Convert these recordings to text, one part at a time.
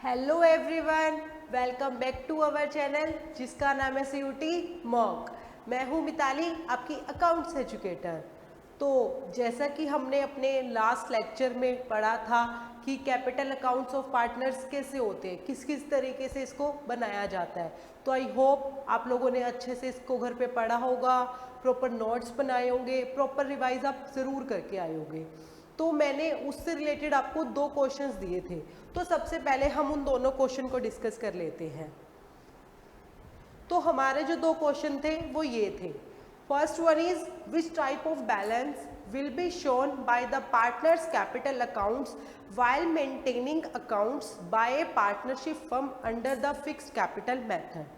Hello everyone, welcome back to our channel जिसका नाम है CUT मॉक। मैं हूं मिताली, आपकी अकाउंट्स एजुकेटर। तो जैसा कि हमने अपने लास्ट लेक्चर में पढ़ा था कि कैपिटल अकाउंट्स ऑफ पार्टनर्स कैसे होते हैं, किस किस तरीके से इसको बनाया जाता है। तो आई होप आप लोगों ने अच्छे से इसको घर पे पढ़ा होगा, प्रॉपर नोट्स बनाए होंगे, प्रॉपर रिवाइज आप ज़रूर करके आए होंगे। तो मैंने उससे रिलेटेड आपको दो क्वेश्चंस दिए थे, तो सबसे पहले हम उन दोनों क्वेश्चन को डिस्कस कर लेते हैं। तो हमारे जो दो क्वेश्चन थे वो ये थे। First one is which type of balance will be shown by the partners capital accounts while maintaining accounts by a partnership firm under the fixed capital method।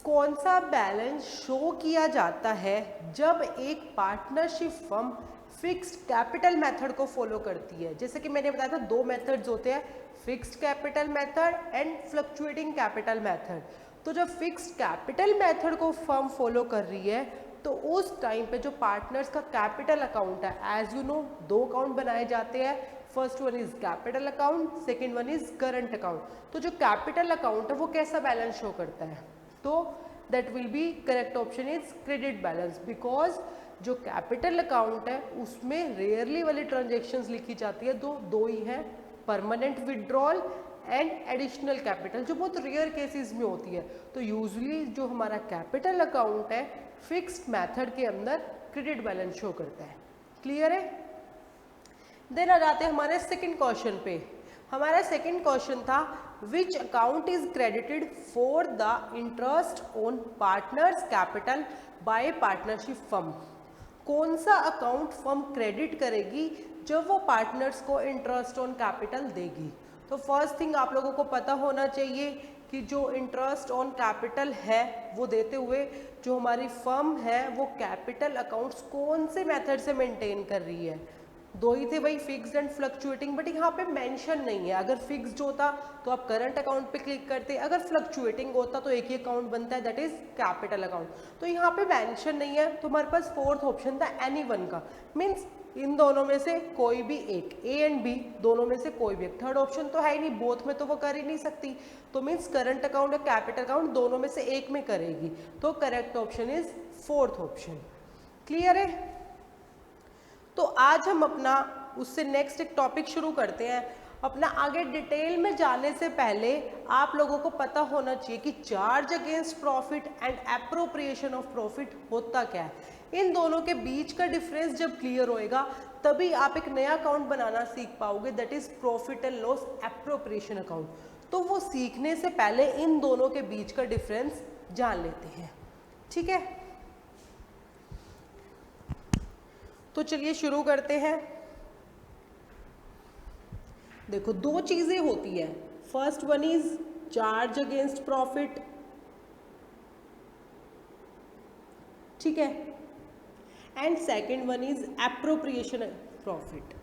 कौन सा बैलेंस शो किया जाता है जब एक partnership firm fixed capital method को follow करती है। जैसे कि मैंने बताया था दो मेथड्स होते हैं, fixed capital method and fluctuating capital method. तो जब फिक्स्ड कैपिटल मेथड को फर्म फॉलो कर रही है तो उस टाइम पे जो पार्टनर्स का कैपिटल अकाउंट है, एज यू नो दो अकाउंट बनाए जाते हैं। First one is capital account, second one is current account. तो जो कैपिटल अकाउंट है वो कैसा बैलेंस शो करता है, तो that will be correct option is credit balance. Because जो कैपिटल अकाउंट है उसमें रेयरली वाली ट्रांजेक्शन्स लिखी जाती है, दो ही हैं, permanent withdrawal and additional capital, जो बहुत रेयर केसेस में होती है। तो यूजुअली जो हमारा कैपिटल अकाउंट है फिक्स्ड मेथड के अंदर क्रेडिट बैलेंस शो करता है। क्लियर है? देन आ जाते हैं हमारे सेकंड क्वेश्चन पे। हमारा सेकंड क्वेश्चन था which account is credited for the interest on partners capital by partnership firm. कौन सा अकाउंट फर्म क्रेडिट करेगी जब वो पार्टनर्स को इंटरेस्ट ऑन कैपिटल देगी। तो फर्स्ट थिंग आप लोगों को पता होना चाहिए कि जो इंटरेस्ट ऑन कैपिटल है वो देते हुए जो हमारी फर्म है वो कैपिटल अकाउंट्स कौन से मेथड से मेंटेन कर रही है। दो ही थे भाई, फिक्स्ड एंड फ्लक्चुएटिंग, बट यहाँ पे मेंशन नहीं है। अगर फिक्स्ड होता तो आप करंट अकाउंट पे क्लिक करते, अगर फ्लक्चुएटिंग होता तो एक ही अकाउंट बनता है, दैट इज कैपिटल अकाउंट। तो यहाँ पे मेंशन नहीं है, तो हमारे पास फोर्थ ऑप्शन था एनी वन का, मीन्स इन दोनों में से कोई भी एक, ए एंड बी दोनों में से कोई भी एक। थर्ड ऑप्शन तो है ही नहीं, बोथ में तो वो कर ही नहीं सकती, तो मीन्स करंट अकाउंट और कैपिटल अकाउंट दोनों में से एक में करेगी। तो correct option is fourth option. Clear है? तो आज हम अपना उससे नेक्स्ट एक टॉपिक शुरू करते हैं। अपना आगे डिटेल में जाने से पहले आप लोगों को पता होना चाहिए कि charge against profit and appropriation of profit होता क्या है। इन दोनों के बीच का डिफरेंस जब क्लियर होएगा तभी आप एक नया अकाउंट बनाना सीख पाओगे, that is profit and loss appropriation account. तो वो सीखने से पहले इन दोनों के बीच का डिफरेंस जान लेते हैं। ठीक है, तो चलिए शुरू करते हैं। देखो दो चीजें होती है, first one is charge against profit, ठीक है, and second one is appropriation profit,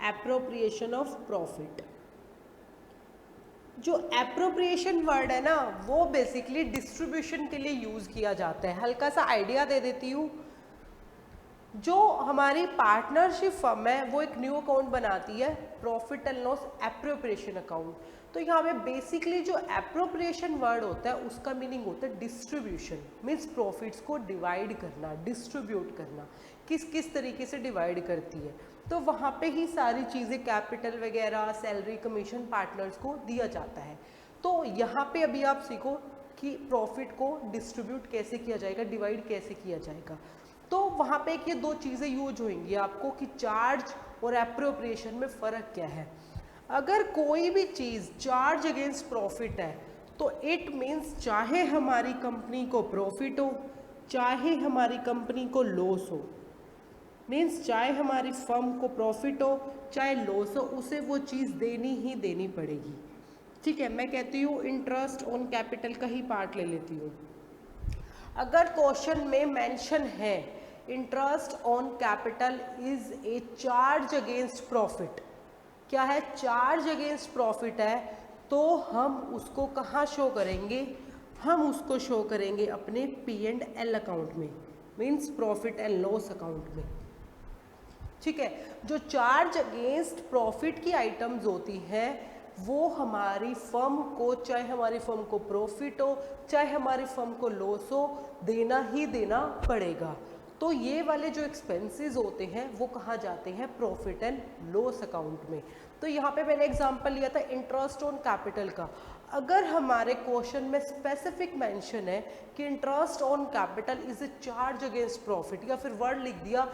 appropriation of profit. जो एप्रोप्रिएशन वर्ड है ना वो बेसिकली डिस्ट्रीब्यूशन के लिए यूज किया जाता है। हल्का सा आइडिया दे देती हूँ। जो हमारी पार्टनरशिप फर्म है वो एक न्यू अकाउंट बनाती है, profit and loss appropriation account. तो यहाँ पे बेसिकली जो एप्रोप्रिएशन वर्ड होता है उसका मीनिंग होता है डिस्ट्रीब्यूशन, मीन्स प्रॉफिट्स को डिवाइड करना, डिस्ट्रीब्यूट करना, किस किस तरीके से डिवाइड करती है। तो वहाँ पे ही सारी चीज़ें कैपिटल वगैरह, सैलरी, कमीशन पार्टनर्स को दिया जाता है। तो यहाँ पे अभी आप सीखो कि प्रॉफिट को डिस्ट्रीब्यूट कैसे किया जाएगा, डिवाइड कैसे किया जाएगा। तो वहाँ पे ये दो चीज़ें यूज होंगी आपको कि चार्ज और एप्रोप्रिएशन में फ़र्क क्या है। अगर कोई भी चीज़ चार्ज अगेंस्ट प्रॉफिट है तो इट मीन्स चाहे हमारी कंपनी को प्रॉफिट हो चाहे हमारी कंपनी को लॉस हो, मीन्स चाहे हमारी फर्म को प्रॉफिट हो चाहे लॉस हो, उसे वो चीज़ देनी ही देनी पड़ेगी। ठीक है, मैं कहती हूँ इंटरेस्ट ऑन कैपिटल का ही पार्ट ले लेती हूँ। अगर क्वेश्चन में मेंशन है interest on capital is a charge against profit, क्या है, चार्ज अगेंस्ट प्रॉफिट है, तो हम उसको कहाँ शो करेंगे, हम उसको शो करेंगे अपने P&L अकाउंट में, means profit and loss account में। ठीक है, जो चार्ज अगेंस्ट प्रॉफिट की आइटम्स होती हैं वो हमारी फर्म को, चाहे हमारी फर्म को प्रॉफिट हो चाहे हमारी फर्म को लॉस हो, देना ही देना पड़ेगा। तो ये वाले जो एक्सपेंसेस होते हैं वो कहाँ जाते हैं, प्रॉफिट एंड लॉस अकाउंट में। तो यहाँ पे मैंने एग्जांपल लिया था इंटरेस्ट ऑन कैपिटल का। अगर हमारे क्वेश्चन में स्पेसिफिक मेंशन है कि interest on capital is a charge against profit, या फिर वर्ड लिख दिया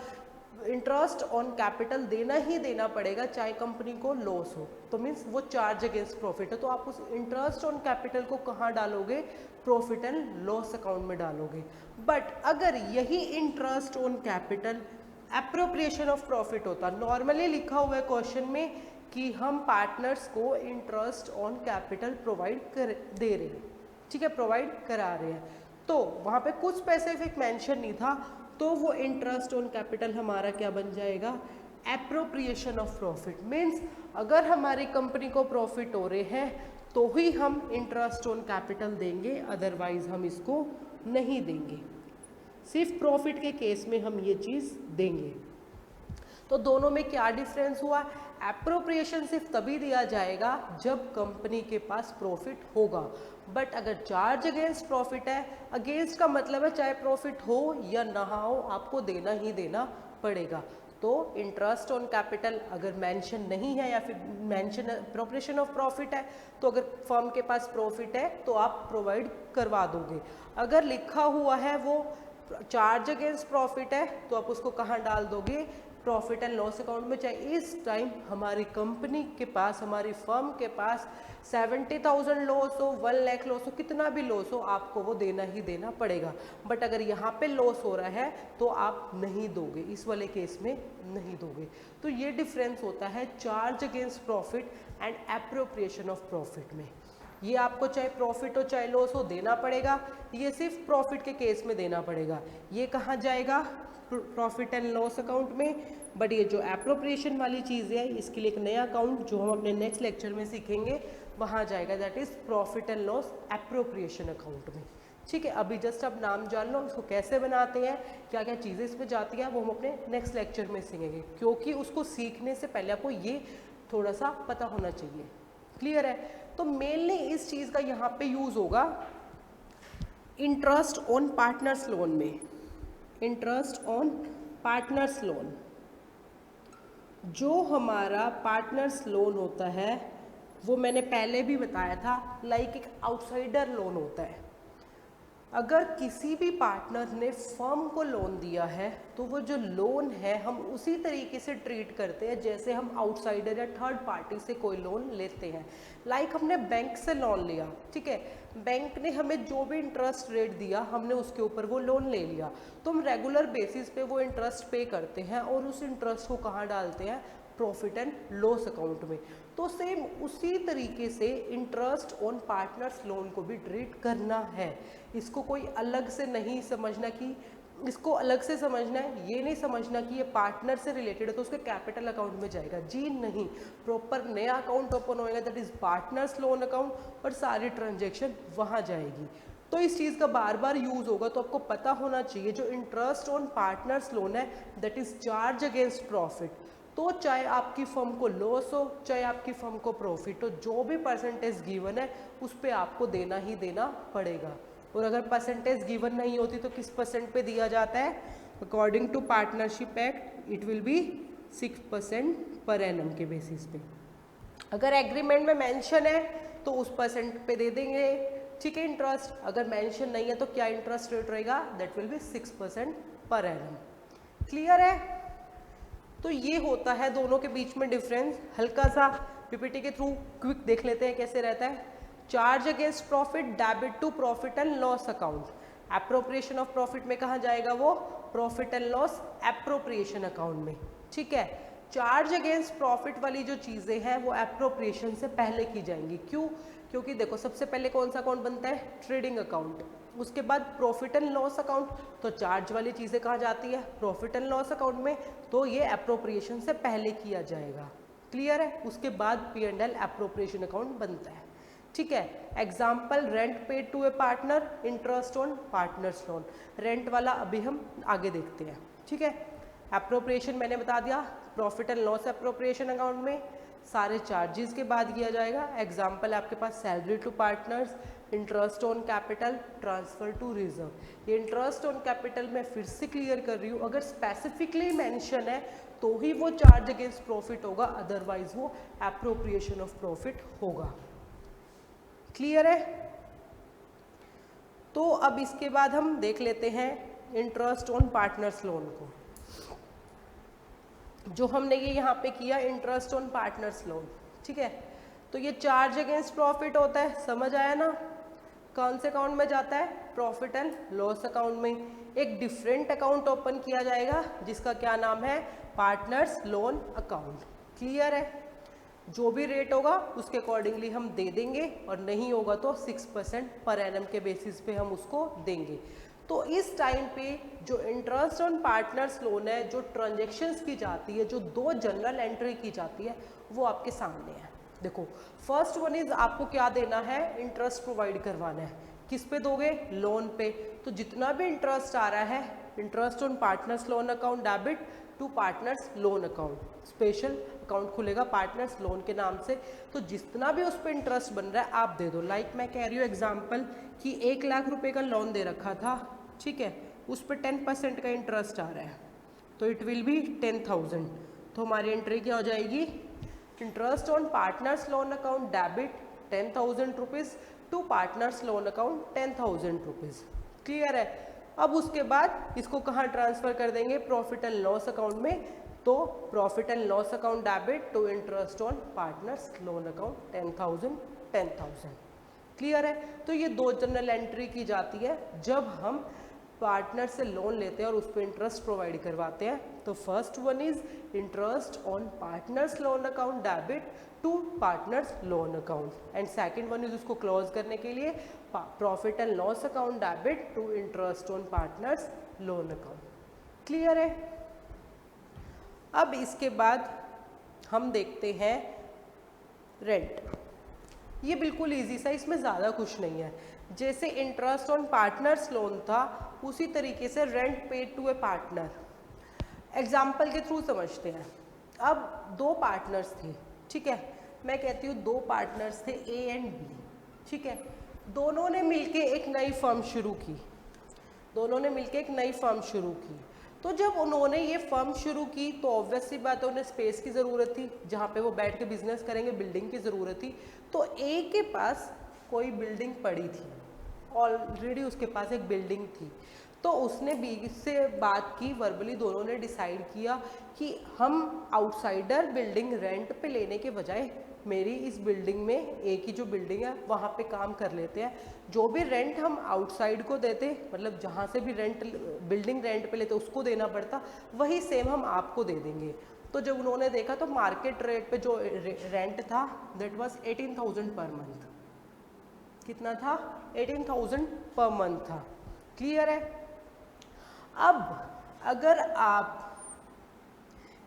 इंटरेस्ट ऑन कैपिटल देना ही देना पड़ेगा चाहे कंपनी को लॉस हो, तो मीन्स वो चार्ज अगेंस्ट प्रॉफिट है, तो आप उस इंटरेस्ट ऑन कैपिटल को कहाँ डालोगे, प्रॉफिट एंड लॉस अकाउंट में डालोगे। बट अगर यही interest on capital appropriation of profit होता, नॉर्मली लिखा हुआ है क्वेश्चन में कि हम पार्टनर्स को इंटरेस्ट ऑन कैपिटल प्रोवाइड कर दे रहे हैं, ठीक है, प्रोवाइड करा रहे हैं, तो वहाँ पे कुछ स्पेसिफिक मेंशन नहीं था, तो वो इंटरेस्ट ऑन कैपिटल हमारा क्या बन जाएगा, एप्रोप्रिएशन ऑफ प्रॉफिट। मीन्स अगर हमारी कंपनी को प्रॉफिट हो रहे हैं तो ही हम इंटरेस्ट ऑन कैपिटल देंगे, अदरवाइज हम इसको नहीं देंगे। सिर्फ प्रॉफिट के केस में हम ये चीज़ देंगे। तो दोनों में क्या डिफरेंस हुआ, एप्रोप्रिएशन सिर्फ तभी दिया जाएगा जब कंपनी के पास प्रॉफिट होगा, बट अगर चार्ज अगेंस्ट प्रॉफिट है, अगेंस्ट का मतलब है चाहे प्रॉफिट हो या ना हो आपको देना ही देना पड़ेगा। तो इंटरेस्ट ऑन कैपिटल अगर मेंशन नहीं है या फिर मेंशन एप्रोप्रिएशन ऑफ प्रॉफिट है, तो अगर फर्म के पास प्रॉफिट है तो आप प्रोवाइड करवा दोगे। अगर लिखा हुआ है वो चार्ज अगेंस्ट प्रॉफिट है तो आप उसको कहाँ डाल दोगे, प्रॉफिट एंड लॉस अकाउंट में। चाहे इस टाइम हमारी कंपनी के पास, हमारी फर्म के पास 70,000 लॉस हो, 1 लाख लॉस हो, कितना भी लॉस हो, आपको वो देना ही देना पड़ेगा। बट अगर यहाँ पे लॉस हो रहा है तो आप नहीं दोगे, इस वाले केस में नहीं दोगे। तो ये डिफरेंस होता है charge against profit and appropriation of profit में। ये आपको चाहे प्रॉफिट हो चाहे लॉस हो देना पड़ेगा, ये सिर्फ प्रॉफिट के केस में देना पड़ेगा। ये कहाँ जाएगा, प्रॉफिट एंड लॉस अकाउंट में। बट ये जो एप्रोप्रिएशन वाली चीज़ है इसके लिए एक नया अकाउंट जो हम अपने नेक्स्ट लेक्चर में सीखेंगे वहाँ जाएगा, that is profit and loss appropriation account में। ठीक है, अभी जस्ट आप नाम जान लो इसको कैसे बनाते हैं, क्या क्या चीज़ें इसमें जाती हैं, वो हम अपने नेक्स्ट लेक्चर में सीखेंगे, क्योंकि उसको सीखने से पहले आपको ये थोड़ा सा पता होना चाहिए। क्लियर है? तो मेनली इस चीज़ का यहाँ पे यूज़ होगा इंटरेस्ट ऑन पार्टनर्स लोन में। इंटरेस्ट ऑन पार्टनर्स लोन, जो हमारा पार्टनर्स लोन होता है वो मैंने पहले भी बताया था, लाइक एक आउटसाइडर लोन होता है। अगर किसी भी पार्टनर ने फर्म को लोन दिया है तो वो जो लोन है हम उसी तरीके से ट्रीट करते हैं जैसे हम आउटसाइडर या थर्ड पार्टी से कोई लोन लेते हैं। लाइक हमने बैंक से लोन लिया, ठीक है, बैंक ने हमें जो भी इंटरेस्ट रेट दिया हमने उसके ऊपर वो लोन ले लिया, तो हम रेगुलर बेसिस पे वो इंटरेस्ट पे करते हैं और उस इंटरेस्ट को कहाँ डालते हैं, प्रॉफिट एंड लॉस अकाउंट में। तो सेम उसी तरीके से इंटरेस्ट ऑन पार्टनर्स लोन को भी ट्रीट करना है। इसको कोई अलग से नहीं समझना कि इसको अलग से समझना है, ये नहीं समझना कि ये पार्टनर से रिलेटेड है तो उसके कैपिटल अकाउंट में जाएगा, जी नहीं, प्रॉपर नया अकाउंट ओपन होएगा that is partners loan account और सारी ट्रांजेक्शन वहाँ जाएगी। तो इस चीज़ का बार बार यूज़ होगा, तो आपको पता होना चाहिए जो इंटरेस्ट ऑन पार्टनर्स लोन है that is charge against profit. तो चाहे आपकी फर्म को लॉस हो चाहे आपकी फर्म को प्रॉफिट हो, जो भी परसेंटेज गिवन है उस पर आपको देना ही देना पड़ेगा। और अगर परसेंटेज गिवन नहीं होती तो किस परसेंट पे दिया जाता है, according to partnership act it will be 6% per annum के बेसिस पे। अगर एग्रीमेंट में मेंशन है तो उस परसेंट पे दे देंगे, ठीक है, इंटरेस्ट। अगर मेंशन नहीं है तो क्या इंटरेस्ट रेट रहेगा, that will be 6% per annum. Clear है? तो ये होता है दोनों के बीच में डिफरेंस। हल्का सा पीपीटी के थ्रू क्विक देख लेते हैं कैसे रहता है। Charge against profit debit to profit and loss account. Appropriation of profit में कहाँ जाएगा वो, profit and loss appropriation account में, ठीक है। चार्ज अगेंस्ट प्रॉफिट वाली जो चीज़ें हैं वो एप्रोप्रिएशन से पहले की जाएंगी। क्यों? क्योंकि देखो सबसे पहले कौन सा अकाउंट बनता है, ट्रेडिंग अकाउंट, उसके बाद प्रॉफिट एंड लॉस अकाउंट। तो चार्ज वाली चीज़ें कहाँ जाती है, प्रॉफिट एंड लॉस अकाउंट में, तो ये एप्रोप्रिएशन से पहले किया जाएगा। क्लियर है? उसके बाद P&L एप्रोप्रिएशन अकाउंट बनता है, ठीक है। Example, rent paid to a partner, interest on partners loan. Rent वाला अभी हम आगे देखते हैं, ठीक है। एप्रोप्रिएशन मैंने बता दिया, profit and loss appropriation account में। सारे चार्जेस के बाद किया जाएगा। एग्जाम्पल है आपके पास salary to partners, interest on capital, transfer to reserve. ये इंटरेस्ट ऑन कैपिटल मैं फिर से क्लियर कर रही हूँ, अगर स्पेसिफिकली मेंशन है तो ही वो चार्ज अगेंस्ट प्रॉफिट होगा, अदरवाइज वो एप्रोप्रिएशन ऑफ प्रॉफिट होगा। क्लियर है? तो अब इसके बाद हम देख लेते हैं इंटरेस्ट ऑन पार्टनर्स लोन को, जो हमने ये यहाँ पे किया इंटरेस्ट ऑन पार्टनर्स लोन। ठीक है, तो ये चार्ज अगेंस्ट प्रॉफिट होता है, समझ आया ना? कौन से अकाउंट में जाता है? प्रॉफिट एंड लॉस अकाउंट में। एक डिफरेंट अकाउंट ओपन किया जाएगा जिसका क्या नाम है? Partners loan account. क्लियर है? जो भी रेट होगा उसके अकॉर्डिंगली हम दे देंगे, और नहीं होगा तो 6% पर एनम के बेसिस पे हम उसको देंगे। तो इस टाइम पे जो इंटरेस्ट ऑन पार्टनर्स लोन है, जो ट्रांजेक्शन्स की जाती है, जो 2 जनरल एंट्री की जाती है, वो आपके सामने है। देखो, फर्स्ट वन इज आपको क्या देना है? इंटरेस्ट प्रोवाइड करवाना है। किस पे दोगे? लोन पे। तो जितना भी इंटरेस्ट आ रहा है, interest on partners loan account debit to partners loan account, special account खुलेगा पार्टनर्स लोन के नाम से। तो जितना भी उस पर इंटरेस्ट बन रहा है आप दे दो। लाइक मैं कह रही हूँ एग्जाम्पल कि 1 लाख रुपए का लोन दे रखा था, ठीक है, उस पर 10% का इंटरेस्ट आ रहा है, तो इट विल बी 10,000। तो हमारी एंट्री क्या हो जाएगी? Interest on partners loan account debit 10,000 rupees to partners loan account 10,000 rupees. Clear है? अब उसके बाद इसको कहाँ ट्रांसफर कर देंगे? प्रॉफिट एंड लॉस अकाउंट में। तो profit and loss account debit to interest on partners loan account 10,000 10,000। Clear है? तो ये 2 जनरल एंट्री की जाती है जब हम पार्टनर से लोन लेते हैं और उस पर इंटरेस्ट प्रोवाइड करवाते हैं। तो first one is interest on partners loan account debit to partners loan account, and second one is उसको क्लोज करने के लिए profit and loss account debit to interest on partners loan account. Clear है? अब इसके बाद हम देखते हैं रेंट। ये बिल्कुल इजी सा, इसमें ज़्यादा कुछ नहीं है। जैसे इंटरेस्ट ऑन पार्टनर्स लोन था, उसी तरीके से rent paid to a partner. Example के थ्रू समझते हैं। अब 2 पार्टनर्स थे, ठीक है, मैं कहती हूँ 2 पार्टनर्स थे ए एंड बी, ठीक है। दोनों ने मिलके एक नई फर्म शुरू की, तो जब उन्होंने ये फर्म शुरू की तो ऑब्वियस सी बात है उन्हें स्पेस की ज़रूरत थी जहाँ पे वो बैठ के बिजनेस करेंगे, बिल्डिंग की ज़रूरत थी। तो ए के पास कोई बिल्डिंग पड़ी थी, ऑलरेडी उसके पास एक बिल्डिंग थी। तो उसने बी से बात की, वर्बली दोनों ने डिसाइड किया कि हम आउटसाइडर बिल्डिंग रेंट पे लेने के बजाय मेरी इस बिल्डिंग में, ए की जो बिल्डिंग है वहाँ पे काम कर लेते हैं। जो भी रेंट हम आउटसाइड को देते, मतलब जहाँ से भी बिल्डिंग रेंट पे लेते उसको देना पड़ता, वही सेम हम आपको दे देंगे। तो जब उन्होंने देखा तो मार्केट रेट पे जो रेंट था दैट वाज 18,000 पर मंथ। कितना था? 18,000 पर मंथ था। क्लियर है? अब अगर आप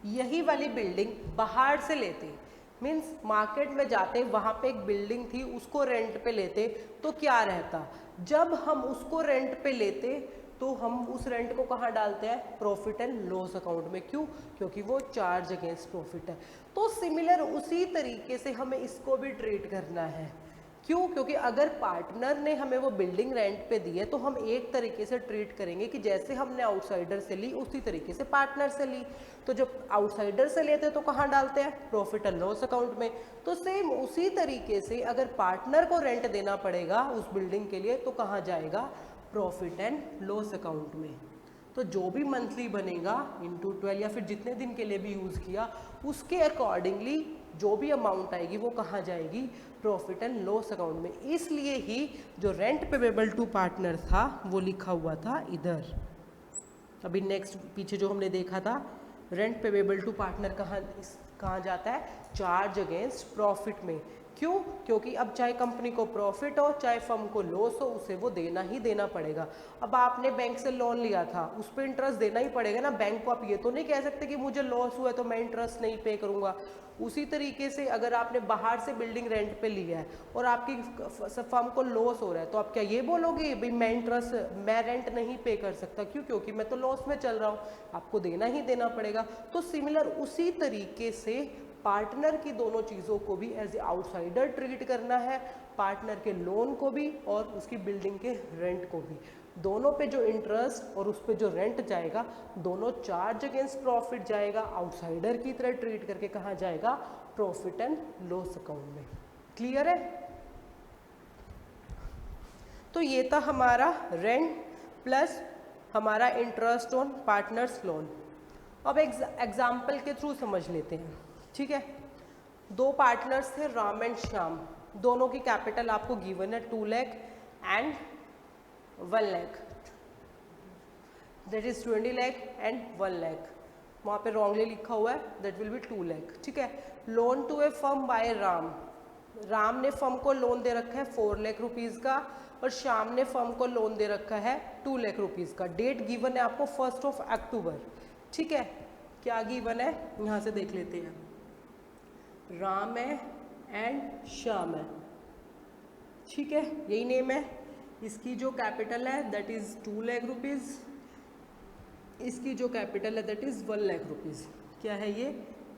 यही वाली बिल्डिंग बाहर से लेते, मीन्स मार्केट में जाते, वहाँ पे एक बिल्डिंग थी उसको रेंट पे लेते, तो क्या रहता? जब हम उसको रेंट पे लेते तो हम उस रेंट को कहाँ डालते हैं? प्रॉफिट एंड लॉस अकाउंट में। क्यों? क्योंकि वो चार्ज अगेंस्ट प्रॉफिट है। तो सिमिलर उसी तरीके से हमें इसको भी ट्रीट करना है। क्यों? क्योंकि अगर पार्टनर ने हमें वो बिल्डिंग रेंट पे दी है तो हम एक तरीके से ट्रीट करेंगे कि जैसे हमने आउटसाइडर से ली उसी तरीके से पार्टनर से ली। तो जब आउटसाइडर से लेते हैं तो कहाँ डालते हैं? प्रॉफिट एंड लॉस अकाउंट में। तो सेम उसी तरीके से अगर पार्टनर को रेंट देना पड़ेगा उस बिल्डिंग के लिए तो कहाँ जाएगा? प्रॉफिट एंड लॉस अकाउंट में। तो जो भी मंथली बनेगा इंटू 12 या फिर जितने दिन के लिए भी यूज़ किया उसके अकॉर्डिंगली जो भी अमाउंट आएगी वो कहाँ जाएगी? प्रॉफिट एंड लॉस अकाउंट में। इसलिए ही जो रेंट पेबल टू पार्टनर था वो लिखा हुआ था इधर। अभी नेक्स्ट पीछे जो हमने देखा था रेंट पेबल टू पार्टनर कहाँ जाता है? चार्ज अगेंस्ट प्रॉफिट में। क्यों? क्योंकि अब चाहे कंपनी को प्रॉफिट हो चाहे फर्म को लॉस हो, उसे वो देना ही देना पड़ेगा। अब आपने बैंक से लोन लिया था, उस पर इंटरेस्ट देना ही पड़ेगा ना बैंक को। आप ये तो नहीं कह सकते कि मुझे लॉस हुआ है तो मैं इंटरेस्ट नहीं पे करूँगा। उसी तरीके से अगर आपने बाहर से बिल्डिंग रेंट पे लिया है और आपकी फर्म को लॉस हो रहा है तो आप क्या ये बोलोगे भाई मैं रेंट नहीं पे कर सकता? क्यों? क्योंकि मैं तो लॉस में चल रहा हूँ, आपको देना ही देना पड़ेगा। तो सिमिलर उसी तरीके से पार्टनर की दोनों चीज़ों को भी एज ए आउटसाइडर ट्रीट करना है, पार्टनर के लोन को भी और उसकी बिल्डिंग के रेंट को भी। दोनों पे जो इंटरेस्ट और उस पे जो रेंट जाएगा दोनों चार्ज अगेंस्ट प्रॉफिट जाएगा, आउटसाइडर की तरह ट्रीट करके कहाँ जाएगा, प्रॉफिट एंड लॉस अकाउंट में। क्लियर है? तो ये था हमारा रेंट प्लस हमारा इंटरेस्ट ऑन पार्टनर्स लोन। अब एग्जाम्पल के थ्रू समझ लेते हैं, ठीक है। दो पार्टनर्स थे राम एंड श्याम, दोनों की कैपिटल आपको गिवन है 2 lakh and 1 lakh, that is 20 lakh and 1 lakh. वहाँ पे रॉन्गली लिखा हुआ है, दैट विल बी 2 लाख, ठीक है। Loan to a firm by Ram, Ram ने फर्म को लोन दे रखा है 4 लाख रुपीज़ का और श्याम ने फर्म को लोन दे रखा है 2 लाख रुपीज़ का। डेट गिवन है आपको 1 अक्टूबर, ठीक है। क्या गिवन है यहाँ से देख लेते हैं, राम है एंड श्याम है, ठीक है, यही नेम है। इसकी जो कैपिटल है दैट इज 2 लाख रुपीज़, इसकी जो कैपिटल है दैट इज 1 लाख रुपीज़। क्या है ये?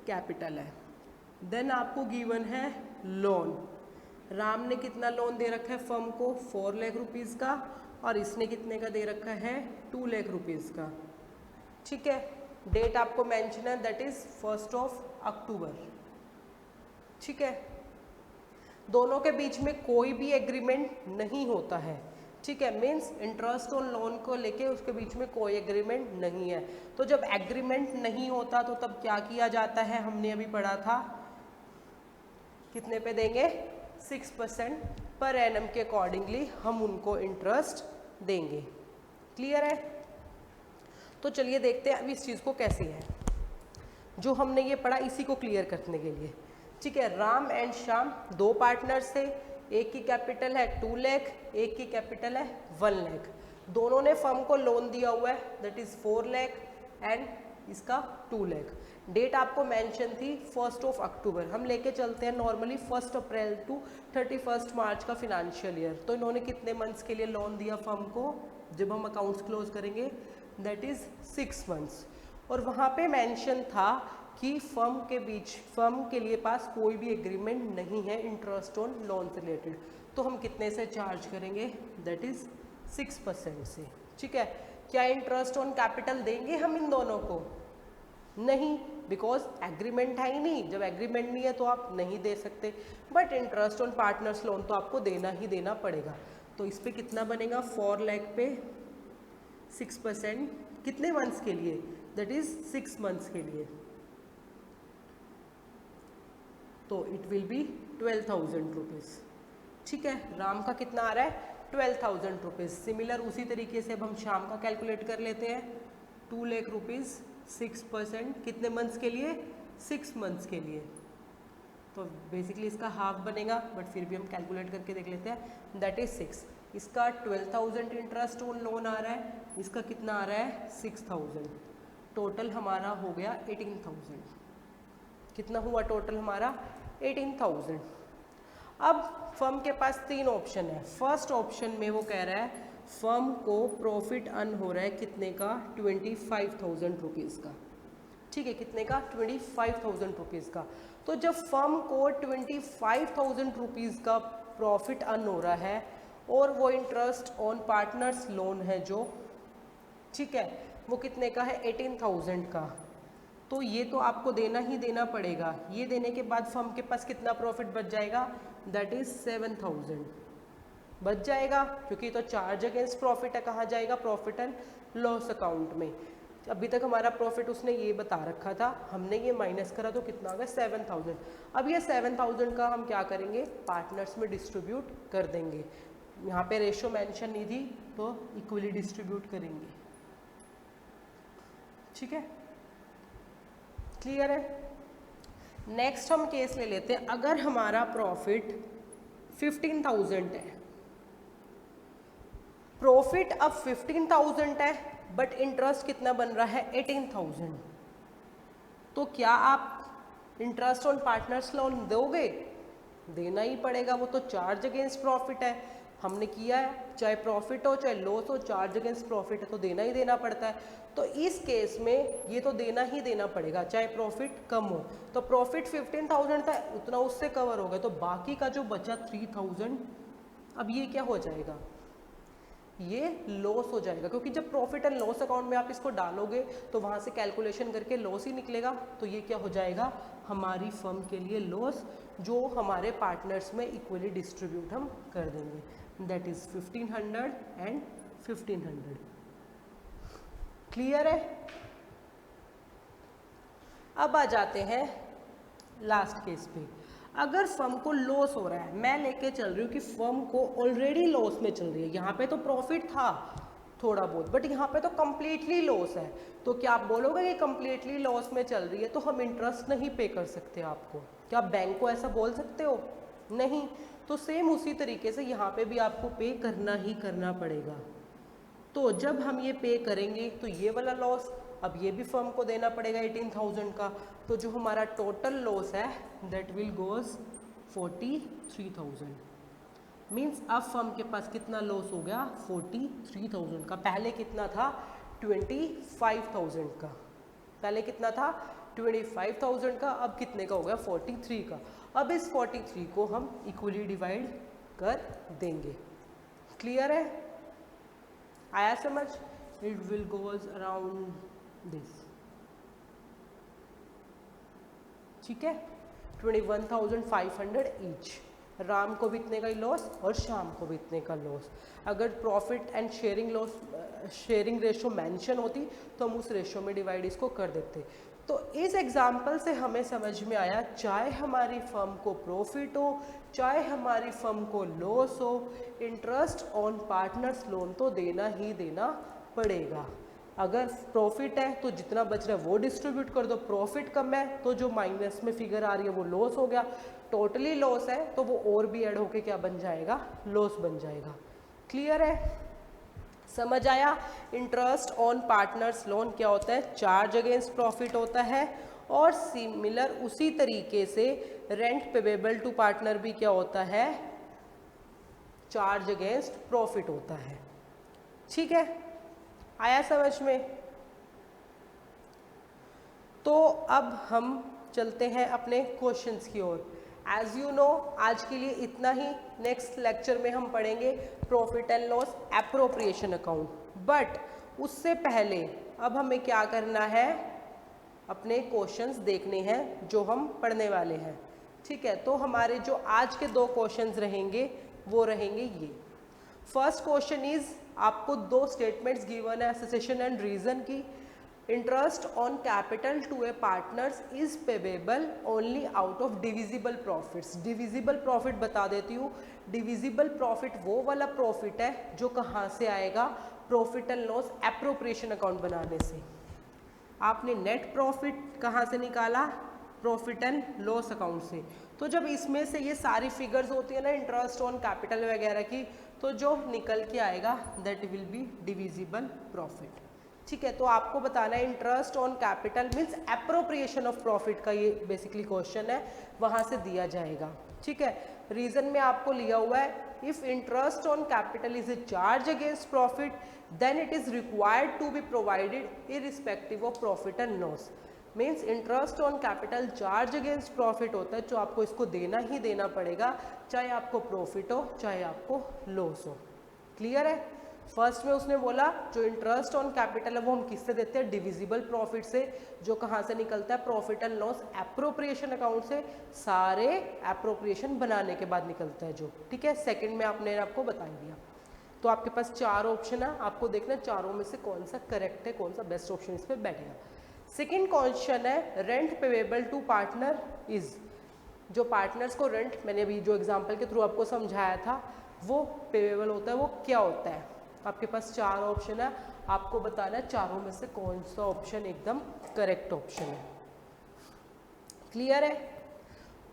कैपिटल है। देन आपको गिवन है लोन, राम ने कितना लोन दे रखा है फर्म को 4 लाख रुपीज़ का और इसने कितने का दे रखा है 2 लाख रुपीज़ का, ठीक है। डेट आपको मेंशन है दैट इज 1 अक्टूबर, ठीक है। दोनों के बीच में कोई भी एग्रीमेंट नहीं होता है, ठीक है, मीन्स इंटरेस्ट ऑन लोन को लेके उसके बीच में कोई एग्रीमेंट नहीं है। तो जब एग्रीमेंट नहीं होता तो तब क्या किया जाता है, हमने अभी पढ़ा था, कितने पे देंगे 6% पर एनम के अकॉर्डिंगली हम उनको इंटरेस्ट देंगे। क्लियर है? तो चलिए देखते हैं अभी इस चीज़ को कैसे है, जो हमने ये पढ़ा इसी को क्लियर करने के लिए, ठीक है। राम एंड श्याम दो पार्टनर्स थे, एक की कैपिटल है 2 लाख, एक की कैपिटल है 1 लाख। दोनों ने फर्म को लोन दिया हुआ है दैट इज 4 लाख एंड इसका 2 लाख। डेट आपको मेंशन थी 1 अक्टूबर, हम लेके चलते हैं नॉर्मली 1 अप्रैल टू 31 मार्च का फिनेंशियल ईयर। तो इन्होंने कितने मंथ्स के लिए लोन दिया फर्म को, जब हम अकाउंट्स क्लोज करेंगे दैट इज 6 मंथ्स। और वहाँ पे मेंशन था कि फर्म के बीच, फर्म के लिए पास कोई भी एग्रीमेंट नहीं है इंटरेस्ट ऑन लोन से रिलेटेड, तो हम कितने से चार्ज करेंगे, दैट इज 6% से, ठीक है। क्या इंटरेस्ट ऑन कैपिटल देंगे हम इन दोनों को? नहीं, बिकॉज एग्रीमेंट है ही नहीं। जब एग्रीमेंट नहीं है तो आप नहीं दे सकते, but interest on partners loan तो आपको देना ही देना पड़ेगा। तो इस पे कितना बनेगा, 4 लाख पे 6%, कितने मंथ्स के लिए, दैट इज 6 मंथ्स के लिए, तो इट विल बी 12,000 रुपीज़, ठीक है। राम का कितना आ रहा है 12,000 रुपीज़। सिमिलर उसी तरीके से अब हम शाम का कैलकुलेट कर लेते हैं, 2 लाख रुपीज़ 6%, कितने मंथ्स के लिए, 6 मंथ्स के लिए। तो बेसिकली इसका हाफ बनेगा, बट फिर भी हम कैलकुलेट करके देख लेते हैं, दैट इज 6। इसका 12,000 इंटरेस्ट ऑन लोन आ रहा है, इसका कितना आ रहा है 6,000, टोटल हमारा हो गया 18,000। कितना हुआ टोटल हमारा 18,000। अब फर्म के पास 3 ऑप्शन है। फर्स्ट ऑप्शन में वो कह रहा है फर्म को प्रॉफिट अर्न हो रहा है कितने का, 25,000 रुपीज़ का, ठीक है। कितने का, 25,000 रुपीज़ का। तो जब फर्म को 25,000 रुपीज़ का प्रॉफिट अर्न हो रहा है और वो इंटरेस्ट ऑन पार्टनर्स लोन है जो, ठीक है, वो कितने का है 18,000 का, तो ये तो आपको देना ही देना पड़ेगा। ये देने के बाद फर्म के पास कितना प्रॉफिट बच जाएगा, दैट इज 7,000 बच जाएगा, क्योंकि तो चार्ज अगेंस्ट प्रॉफिट है, कहाँ जाएगा, प्रॉफिट एंड लॉस अकाउंट में। अभी तक हमारा प्रॉफिट उसने ये बता रखा था, हमने ये माइनस करा तो कितना आ गया 7,000। अब ये 7,000 का हम क्या करेंगे, पार्टनर्स में डिस्ट्रीब्यूट कर देंगे। यहाँ पे रेशो मेंशन नहीं थी तो इक्वली डिस्ट्रीब्यूट करेंगे, ठीक है। क्लियर है? नेक्स्ट हम केस ले लेते हैं, अगर हमारा प्रॉफिट 15,000 है, प्रॉफिट अब 15,000 है बट इंटरेस्ट कितना बन रहा है 18,000, तो क्या आप इंटरेस्ट ऑन पार्टनर्स लोन दोगे? देना ही पड़ेगा, वो तो चार्ज अगेंस्ट प्रॉफिट है। हमने किया है, चाहे प्रॉफिट हो चाहे लॉस हो, चार्ज अगेंस्ट प्रॉफिट है तो देना ही देना पड़ता है। तो इस केस में ये तो देना ही देना पड़ेगा, चाहे प्रॉफिट कम हो। तो प्रॉफिट 15,000 था, उतना उससे कवर हो गया, तो बाकी का जो बचा 3,000, अब ये क्या हो जाएगा, ये लॉस हो जाएगा, क्योंकि जब प्रॉफिट एंड लॉस अकाउंट में आप इसको डालोगे तो वहाँ से कैलकुलेशन करके लॉस ही निकलेगा। तो ये क्या हो जाएगा, हमारी फर्म के लिए लॉस, जो हमारे पार्टनर्स में इक्वली डिस्ट्रीब्यूट हम कर देंगे, दैट इज 1500 एंड 1500। क्लियर है। अब आ जाते हैं लास्ट केस पे। अगर फर्म को लॉस हो रहा है, मैं लेके चल रही हूँ कि फर्म को ऑलरेडी लॉस में चल रही है, यहाँ पे तो प्रॉफिट था थोड़ा बहुत, बट यहाँ पे तो कम्प्लीटली लॉस है, तो क्या आप बोलोगे कि कम्प्लीटली लॉस में चल रही है तो हम इंटरेस्ट नहीं पे कर सकते आपको? क्या आप बैंक को ऐसा बोल सकते हो? नहीं। तो सेम उसी तरीके से यहाँ पे भी आपको पे करना ही करना पड़ेगा। तो जब हम ये पे करेंगे तो ये वाला लॉस, अब ये भी फर्म को देना पड़ेगा 18,000 का, तो जो हमारा टोटल लॉस है दैट विल गोज 43,000। मीन्स अब फर्म के पास कितना लॉस हो गया, 43,000 का। पहले कितना था, 25,000 का। पहले कितना था, 25,000 का, अब कितने का हो गया, 43 का। अब इस 43 को हम इक्वली डिवाइड कर देंगे। क्लियर है, आया समझ? It will goes around this, ठीक है, 21,500 ईच। राम को भी इतने का ही लॉस और शाम को भी इतने का लॉस। अगर profit and sharing loss sharing ratio mention होती तो हम उस रेशो में डिवाइड इसको कर देते। तो इस एग्जाम्पल से हमें समझ में आया, चाहे हमारी फर्म को प्रॉफिट हो चाहे हमारी फर्म को लॉस हो, इंटरेस्ट ऑन पार्टनर्स लोन तो देना ही देना पड़ेगा। अगर प्रॉफिट है तो जितना बच रहा है वो डिस्ट्रीब्यूट कर दो, प्रॉफिट कम है तो जो माइनस में फिगर आ रही है वो लॉस हो गया, टोटली लॉस है तो वो और भी ऐड होके क्या बन जाएगा, लॉस बन जाएगा। क्लियर है, समझ आया? इंटरेस्ट ऑन पार्टनर्स लोन क्या होता है, चार्ज अगेंस्ट प्रॉफिट होता है, और सिमिलर उसी तरीके से रेंट पेबल टू पार्टनर भी क्या होता है, चार्ज अगेंस्ट प्रॉफिट होता है। ठीक है, आया समझ में? तो अब हम चलते हैं अपने क्वेश्चंस की ओर। एज यू नो आज के लिए इतना ही, नेक्स्ट लेक्चर में हम पढ़ेंगे profit and loss appropriation account. But उससे पहले अब हमें क्या करना है, अपने क्वेश्चंस देखने हैं जो हम पढ़ने वाले हैं। ठीक है, तो हमारे जो आज के 2 क्वेश्चंस रहेंगे वो रहेंगे ये। फर्स्ट क्वेश्चन इज, आपको 2 स्टेटमेंट्स गिवन है एसोसिएशन एंड रीजन की। Interest on capital to a partners is payable only out of divisible profits. Divisible profit बता देती हूँ, डिविजिबल प्रॉफिट वो वाला प्रॉफिट है जो कहाँ से आएगा, profit and loss appropriation account बनाने से। आपने नेट प्रॉफिट कहाँ से निकाला, प्रॉफिट एंड लॉस अकाउंट से। तो जब इसमें से ये सारी फिगर्स होती है ना इंटरेस्ट ऑन कैपिटल वगैरह की, तो जो निकल के आएगा that will be divisible profit. ठीक है, तो आपको बताना है interest on capital means appropriation of profit का ये बेसिकली क्वेश्चन है, वहां से दिया जाएगा। ठीक है, रीजन में आपको लिया हुआ है, if interest on capital is a charge against profit then it is required to be provided irrespective of profit and loss. Means interest on capital charge against profit होता है, जो आपको इसको देना ही देना पड़ेगा, चाहे आपको प्रॉफिट हो चाहे आपको लॉस हो। क्लियर है? फर्स्ट में उसने बोला जो इंटरेस्ट ऑन कैपिटल है वो हम किससे देते हैं, डिविजिबल प्रॉफिट से, जो कहाँ से निकलता है, profit and loss appropriation account से, सारे एप्रोप्रिएशन बनाने के बाद निकलता है जो। ठीक है, सेकंड में आपको बता दिया। तो आपके पास 4 ऑप्शन है, आपको देखना चारों में से कौन सा करेक्ट है, कौन सा बेस्ट ऑप्शन इस पर बैठेगा। सेकेंड क्वेश्चन है रेंट पेबेबल टू पार्टनर इज, जो पार्टनर्स को रेंट, मैंने अभी जो एग्जाम्पल के थ्रू आपको समझाया था वो पेबेबल होता है, वो क्या होता है। आपके पास 4 ऑप्शन है, आपको बताना है चारों में से कौन सा ऑप्शन एकदम करेक्ट ऑप्शन है। क्लियर है?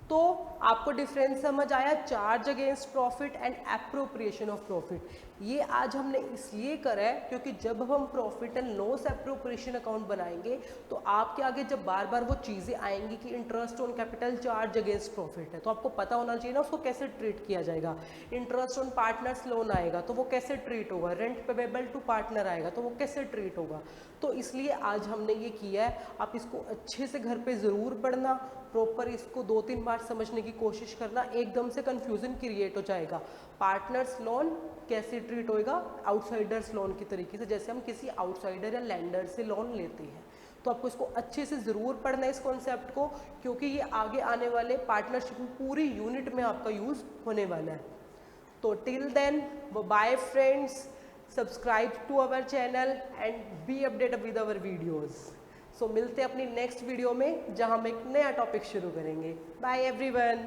तो आपको डिफरेंस समझ आया, charge against profit and appropriation of profit. ये आज हमने इसलिए करा है क्योंकि जब हम profit and loss appropriation account बनाएंगे तो आपके आगे जब बार बार वो चीज़ें आएंगी कि interest on capital charge against profit है, तो आपको पता होना चाहिए ना उसको कैसे ट्रीट किया जाएगा। इंटरेस्ट ऑन पार्टनर्स लोन आएगा तो वो कैसे ट्रीट होगा, रेंट पेबल टू पार्टनर आएगा तो वो कैसे ट्रीट होगा। तो इसलिए आज हमने ये किया है। आप इसको अच्छे से घर पे ज़रूर पढ़ना, प्रॉपर इसको 2-3 बार समझने की कोशिश करना, एकदम से कंफ्यूजन क्रिएट हो जाएगा। पार्टनर्स लोन कैसे ट्रीट होएगा, आउटसाइडर्स लोन की तरीके से, जैसे हम किसी आउटसाइडर या लैंडर से लोन लेते हैं। तो आपको इसको अच्छे से ज़रूर पढ़ना है इस कॉन्सेप्ट को, क्योंकि ये आगे आने वाले पार्टनरशिप में पूरी यूनिट में आपका यूज़ होने वाला है। तो till then bye friends, subscribe to our channel and be updated with our videos. So मिलते हैं अपनी नेक्स्ट वीडियो में जहां हम एक नया टॉपिक शुरू करेंगे। Bye everyone.